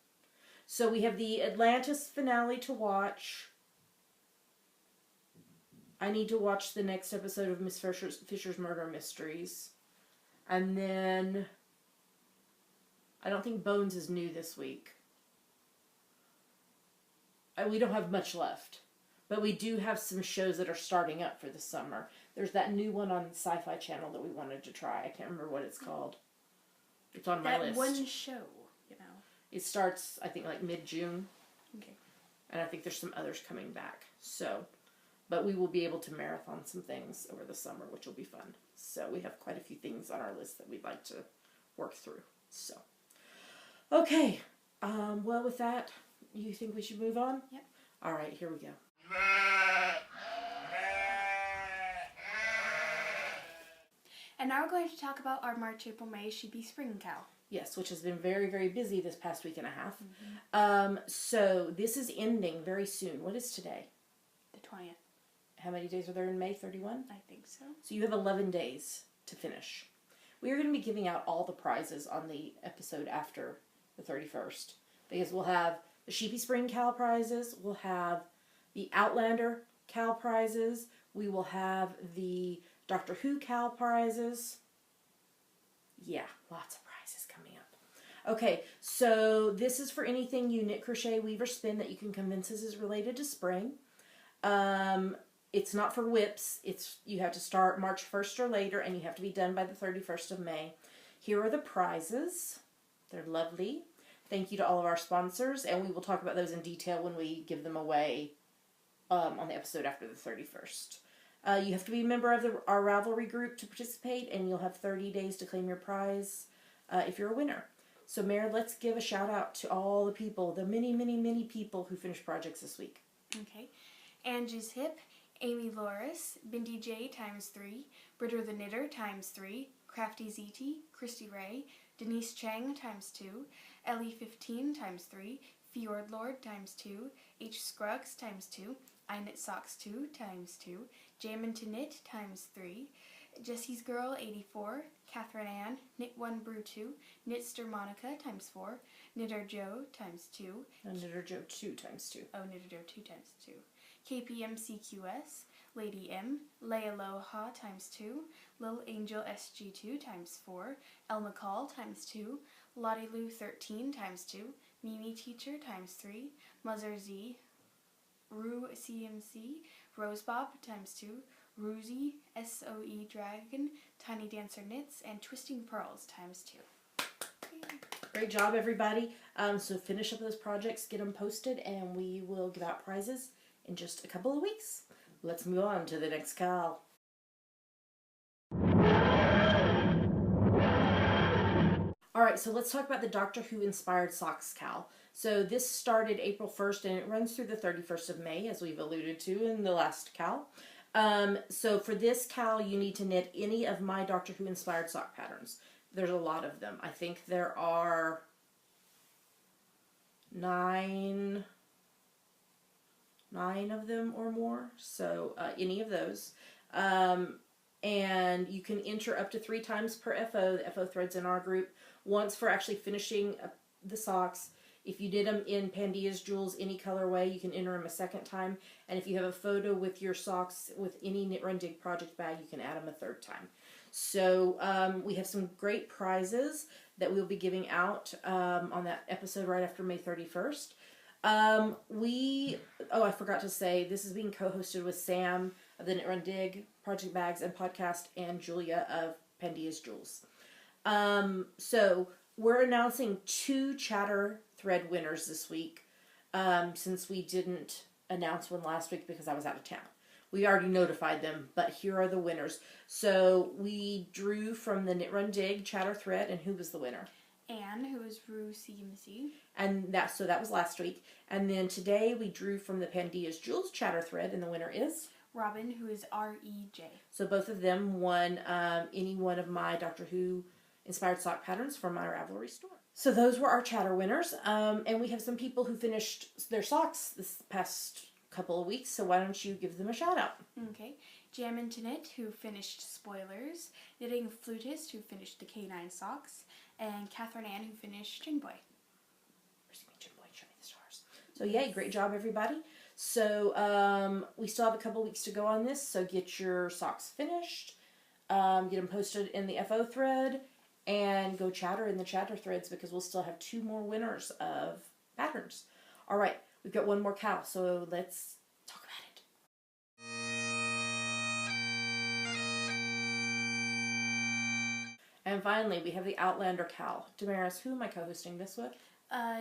So we have the Atlantis finale to watch. I need to watch the next episode of Miss Fisher's Murder Mysteries. And then I don't think Bones is new this week. We don't have much left. But we do have some shows that are starting up for the summer. There's that new one on Sci-Fi Channel that we wanted to try. I can't remember what it's called. It's on my list. That one show, you know. It starts, I think, like mid-June. Okay. And I think there's some others coming back. So, but we will be able to marathon some things over the summer, which will be fun. So we have quite a few things on our list that we'd like to work through. So, okay. Well, with that, you think we should move on? Yep. All right, here we go. And now we're going to talk about our March, April, May Sheepy Spring Cow. Yes, which has been very, very busy this past week and a half. Mm-hmm. So this is ending very soon. What is today? The 20th. How many days are there in May? 31? I think so. So you have 11 days to finish. We are going to be giving out all the prizes on the episode after the 31st. Because we'll have the Sheepy Spring Cow prizes. We'll have the Outlander Cow prizes. We will have the Doctor Who Cow prizes. Yeah, lots of prizes coming up. Okay, so this is for anything you knit, crochet, weave, or spin that you can convince us is related to spring. It's not for whips. You have to start March 1st or later, and you have to be done by the 31st of May. Here are the prizes. They're lovely. Thank you to all of our sponsors, and we will talk about those in detail when we give them away on the episode after the 31st. You have to be a member of our Ravelry group to participate, and you'll have 30 days to claim your prize if you're a winner. So, Mary, let's give a shout out to all the people, the many, many, many people who finished projects this week. Okay. Angie's Hip, Amy Loris, Bindi J ×3, Britter the Knitter ×3, Crafty ZT, Christy Ray, Denise Chang ×2, Ellie 15 ×3, Fjord Lord ×2, H Scruggs ×2, I Knit Socks 2 ×2, Jamin to Knit ×3, Jessie's Girl 84, Catherine Ann, Knit 1 Brew 2, Knitster Monica ×4, Knitter Joe ×2, Knitter Joe 2 ×2. Oh, Knitter Joe 2 ×2. KPMCQS, Lady M, Leia Loha ×2, Lil Angel SG2 ×4, El McCall ×2, Lottie Lou 13 ×2, Mimi Teacher ×3, Muzzer Z, Rue CMC, Rosebob ×2, Ruzy, SOE Dragon, Tiny Dancer Knits, and Twisting Pearls ×2. Great job, everybody. So finish up those projects, get them posted, and we will give out prizes in just a couple of weeks. Let's move on to the next Cal. Alright, so let's talk about the Doctor Who inspired socks Cal. So this started April 1st and it runs through the 31st of May, as we've alluded to in the last Cal. So for this Cal, you need to knit any of my Doctor Who inspired sock patterns. There's a lot of them. I think there are 9 of them or more. So any of those. And you can enter up to 3 times per FO. The FO threads in our group. Once for actually finishing the socks. If you did them in Pandia's Jewels, any colorway, you can enter them a second time. And if you have a photo with your socks with any Knit Run Dig project bag, you can add them a 3rd time. So we have some great prizes that we'll be giving out on that episode right after May 31st. I forgot to say, this is being co-hosted with Sam of the Knit Run Dig Project Bags and Podcast, and Julia of Pandia's Jewels. So we're announcing 2 chatter thread winners this week, since we didn't announce one last week because I was out of town. We already notified them, but here are the winners. So we drew from the Knit Run Dig chatter thread, and who was the winner? Anne, who is Rue CMC. And that was last week. And then today we drew from the Pandia's Jewels chatter thread, and the winner is Robin, who is REJ. So both of them won any one of my Doctor Who inspired sock patterns from my Ravelry store. So those were our chatter winners. And we have some people who finished their socks this past couple of weeks, so why don't you give them a shout out? Okay. Jammin to Knit, who finished Spoilers, Knitting Flutist, who finished the K9 socks, and Catherine Ann, who finished Gin Boy. Gin Boy, show me the stars. So yay, great job everybody. So we still have a couple weeks to go on this, so get your socks finished, get them posted in the FO thread, and go chatter in the chatter threads because we'll still have 2 more winners of patterns. Alright, we've got one more Cal, so let's talk about it. And finally, we have the Outlander Cal. Damaris, who am I co-hosting this with?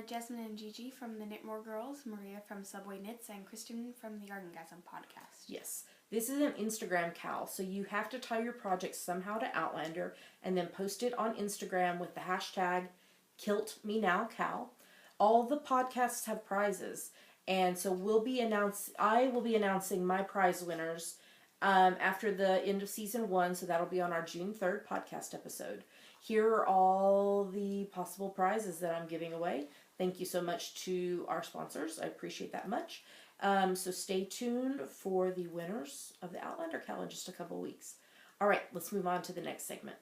Jasmine and Gigi from the Knitmore Girls, Maria from Subway Knits, and Kristen from the Yarngasm podcast. Yes. This is an Instagram Cal, so you have to tie your project somehow to Outlander and then post it on Instagram with the hashtag KiltMeNowCal. All the podcasts have prizes, and so I will be announcing my prize winners after the end of season 1, so that'll be on our June 3rd podcast episode. Here are all the possible prizes that I'm giving away. Thank you so much to our sponsors. I appreciate that much. So stay tuned for the winners of the Outlander Cal in just a couple weeks. All right, let's move on to the next segment.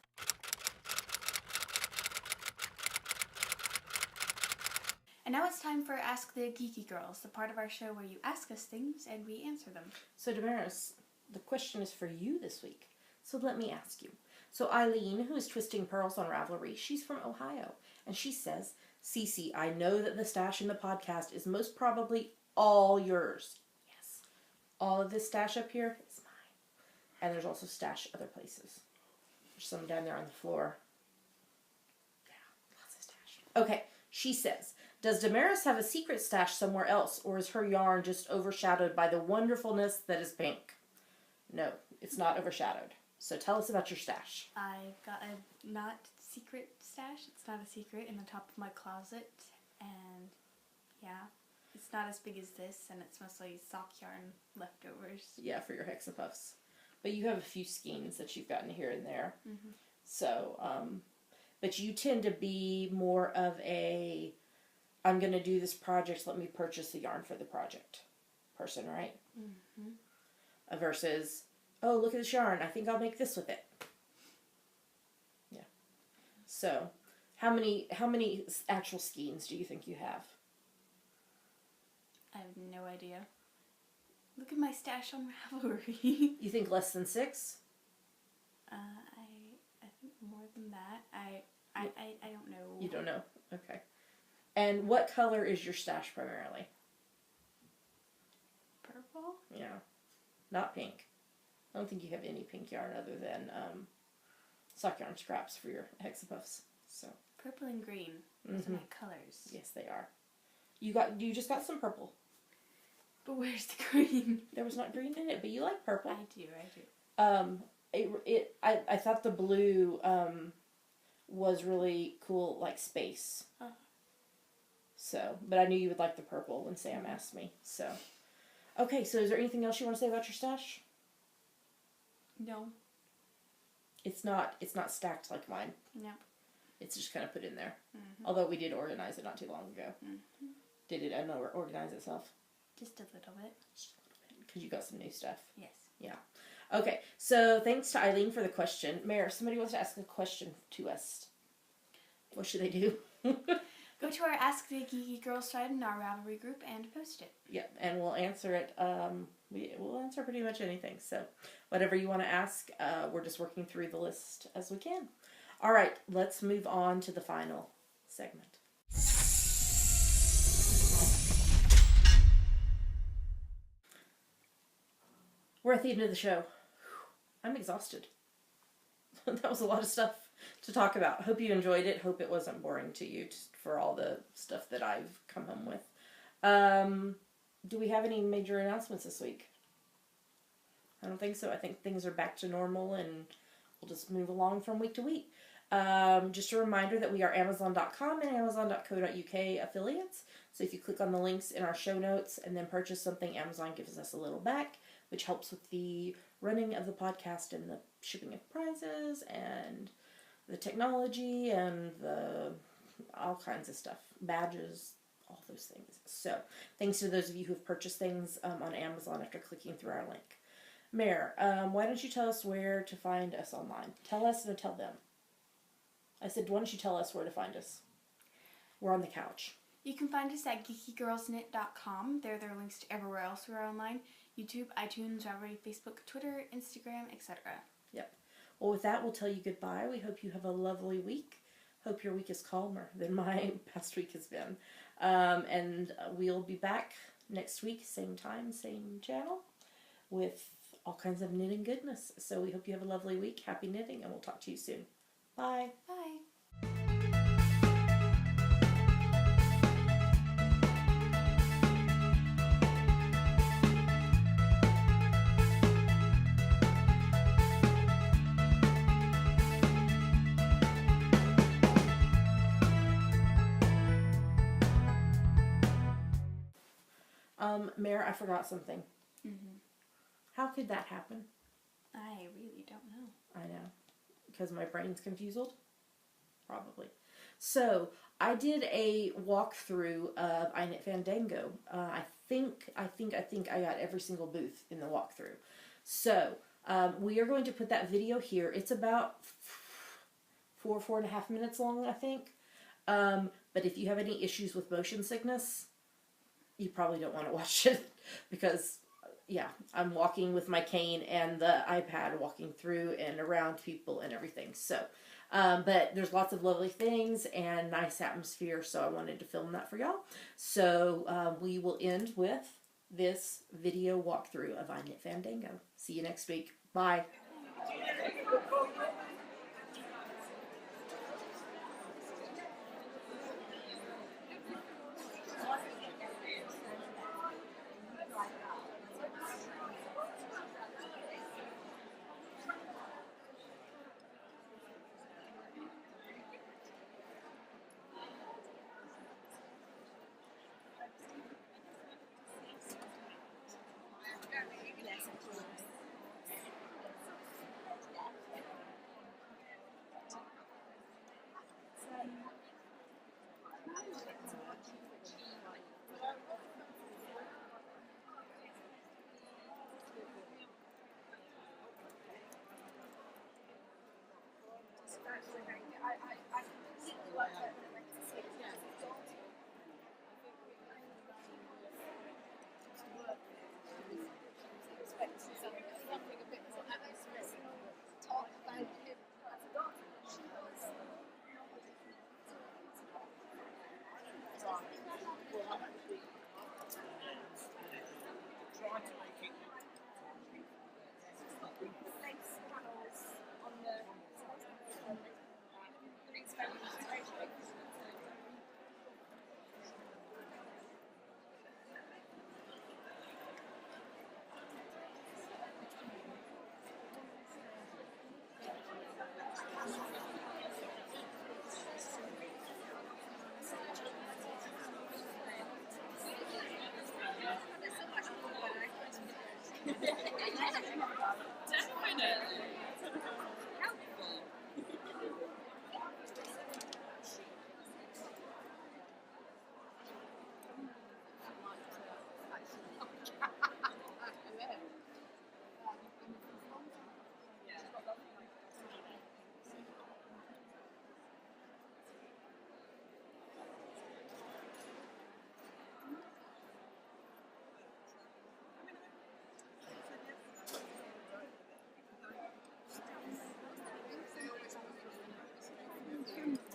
And now it's time for Ask the Geeky Girls, the part of our show where you ask us things and we answer them. So Damaris, the question is for you this week. So let me ask you. So Eileen, who is Twisting Pearls on Ravelry, she's from Ohio. And she says, Cece, I know that the stash in the podcast is most probably all yours. Yes. All of this stash up here is mine. And there's also stash other places. There's some down there on the floor. Yeah, lots of stash. Okay, she says, does Damaris have a secret stash somewhere else, or is her yarn just overshadowed by the wonderfulness that is pink? No, it's not overshadowed. So tell us about your stash. I got a not secret stash. It's not a secret in the top of my closet, and yeah, it's not as big as this, and it's mostly sock yarn leftovers. Yeah, for your hexapuffs. But you have a few skeins that you've gotten here and there. Mm-hmm. So, but you tend to be more of a, I'm going to do this project, let me purchase the yarn for the project person, right? Mm-hmm. Versus, oh, look at this yarn, I think I'll make this with it. Yeah. So, how many actual skeins do you think you have? I have no idea. Look at my stash on Ravelry. You think less than 6? I think more than that. I don't know. You don't know? Okay. And what color is your stash primarily? Purple? Yeah. Not pink. I don't think you have any pink yarn other than sock yarn scraps for your hexapuffs. So purple and green. Those are my colors. Yes, they are. You just got some purple. But where's the green? There was not green in it, but you like purple. I do. I thought the blue was really cool, like space. So, but I knew you would like the purple when Sam asked me. So, okay. So, is there anything else you want to say about your stash? No. It's not stacked like mine. No. It's just kind of put in there. Mm-hmm. Although we did organize it not too long ago. Mm-hmm. Did it organize itself? Just a little bit. Because you got some new stuff. Yes. Yeah. Okay. So thanks to Eileen for the question. Mayor, if somebody wants to ask a question to us, what should they do? Go to our Ask the Geeky Girls thread in our Ravelry group and post it. Yep, and we'll answer it. We'll answer pretty much anything. So whatever you want to ask, we're just working through the list as we can. All right, let's move on to the final segment. We're at the end of the show. I'm exhausted. That was a lot of stuff to talk about. Hope you enjoyed it. Hope it wasn't boring to you just for all the stuff that I've come home with. Do we have any major announcements this week? I don't think so. I think things are back to normal and we'll just move along from week to week. Just a reminder that we are Amazon.com and Amazon.co.uk affiliates. So if you click on the links in our show notes and then purchase something, Amazon gives us a little back, which helps with the running of the podcast and the shipping of prizes and the technology and the all kinds of stuff, badges, all those things. So thanks to those of you who have purchased things on Amazon after clicking through our link. Mare, why don't you tell us where to find us online? Tell us and tell them. I said, why don't you tell us where to find us? We're on the couch. You can find us at geekygirlsknit.com. There are links to everywhere else we're online. YouTube, iTunes, Ravelry, Facebook, Twitter, Instagram, etc. Yep. Well, with that, we'll tell you goodbye. We hope you have a lovely week. Hope your week is calmer than my past week has been. And we'll be back next week, same time, same channel, with all kinds of knitting goodness. So we hope you have a lovely week. Happy knitting, and we'll talk to you soon. Bye. Bye. Mare, I forgot something. Mm-hmm. How could that happen? I really don't know. I know. Because my brain's confused? Probably. So, I did a walkthrough of I Knit Fandango. I think I got every single booth in the walkthrough. So, we are going to put that video here. It's about 4.5 minutes long, I think. But if you have any issues with motion sickness, you probably don't want to watch it because, yeah, I'm walking with my cane and the iPad walking through and around people and everything. So, but there's lots of lovely things and nice atmosphere, so I wanted to film that for y'all. So, we will end with this video walkthrough of I Knit Fandango. See you next week. Bye.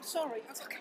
Sorry, that's okay.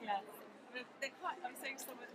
Yeah, they're quite. I was saying to someone,